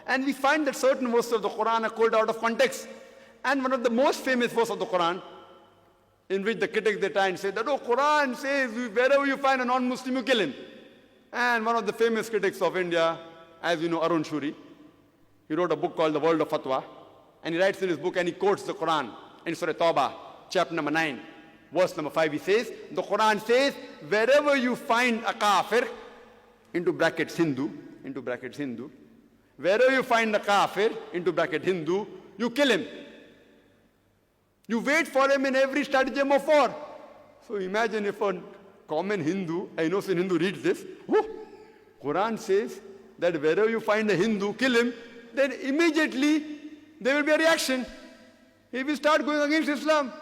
And we find that certain verses of the Quran are quoted out of context. And one of the most famous verses of the Quran, in which the critics they try and say that, oh, Quran says wherever you find a non-Muslim, you kill him. And one of the famous critics of India, as you know, Arun Shuri, he wrote a book called The World of Fatwa. And he writes in his book and he quotes the Quran in Surah Tawbah, chapter number 9, verse number 5. He says, the Quran says, wherever you find a Khaafir, into brackets Hindu, wherever you find a Khaafir, into bracket Hindu, you kill him. You wait for him in every stratagem of war. So imagine if a common Hindu, an innocent Hindu reads this, oh, Quran says that wherever you find a Hindu, kill him, then immediately there will be a reaction. He will start going against Islam.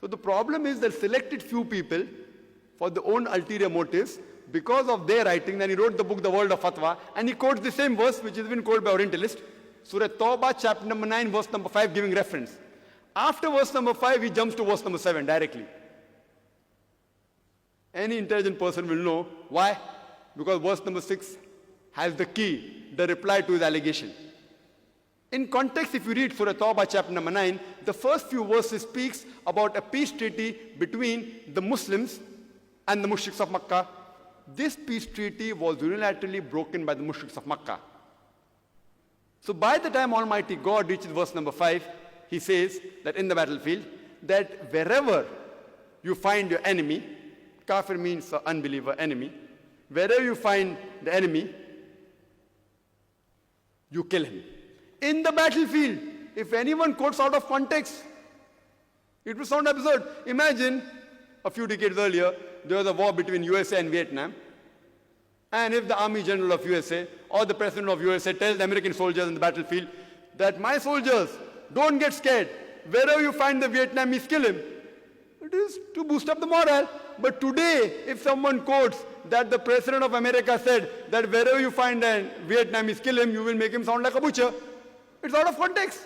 So the problem is that selected few people, for their own ulterior motives, because of their writing, then he wrote the book, The World of Fatwa, and he quotes the same verse which has been quoted by Orientalists, Surah Tawbah, chapter number 9, verse number 5, giving reference. After verse number 5, he jumps to verse number 7 directly. Any intelligent person will know why. Because verse number 6 has the key, the reply to his allegation. In context, if you read Surah Tawbah, chapter number 9, the first few verses speaks about a peace treaty between the Muslims and the mushriks of Makkah. This peace treaty was unilaterally broken by the mushriks of Makkah. So by the time Almighty God reaches verse number 5, he says that in the battlefield, that wherever you find your enemy, Kafir means unbeliever, enemy, wherever you find the enemy, you kill him. In the battlefield, if anyone quotes out of context, it will sound absurd. Imagine a few decades earlier, there was a war between USA and Vietnam. And if the Army General of USA or the President of USA tells the American soldiers in the battlefield that my soldiers, don't get scared, wherever you find the Vietnamese, kill him. It is to boost up the morale. But today, if someone quotes that the President of America said that wherever you find a Vietnamese, kill him, you will make him sound like a butcher. It's out of context.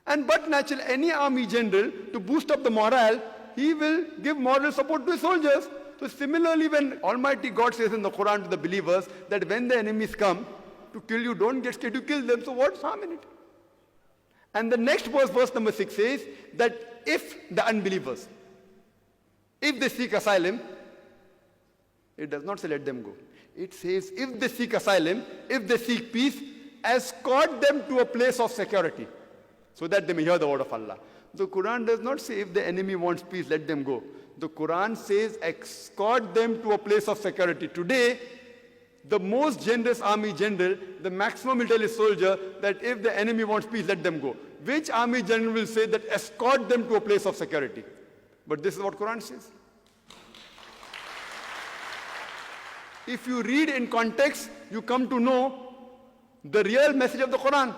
And but naturally, any army general, to boost up the morale, he will give moral support to his soldiers. So similarly, when Almighty God says in the Quran to the believers that when the enemies come to kill you, don't get scared, you kill them. So what's harm in it? And the next verse, verse number 6 says that if the unbelievers, if they seek asylum, it does not say let them go. It says if they seek asylum, if they seek peace, escort them to a place of security so that they may hear the word of Allah. The Quran does not say if the enemy wants peace, let them go. The Quran says escort them to a place of security. Today, the most generous army general, the maximum will tell his soldier that if the enemy wants peace, let them go. Which army general will say that escort them to a place of security? But this is what Quran says. If you read in context, you come to know the real message of the Quran.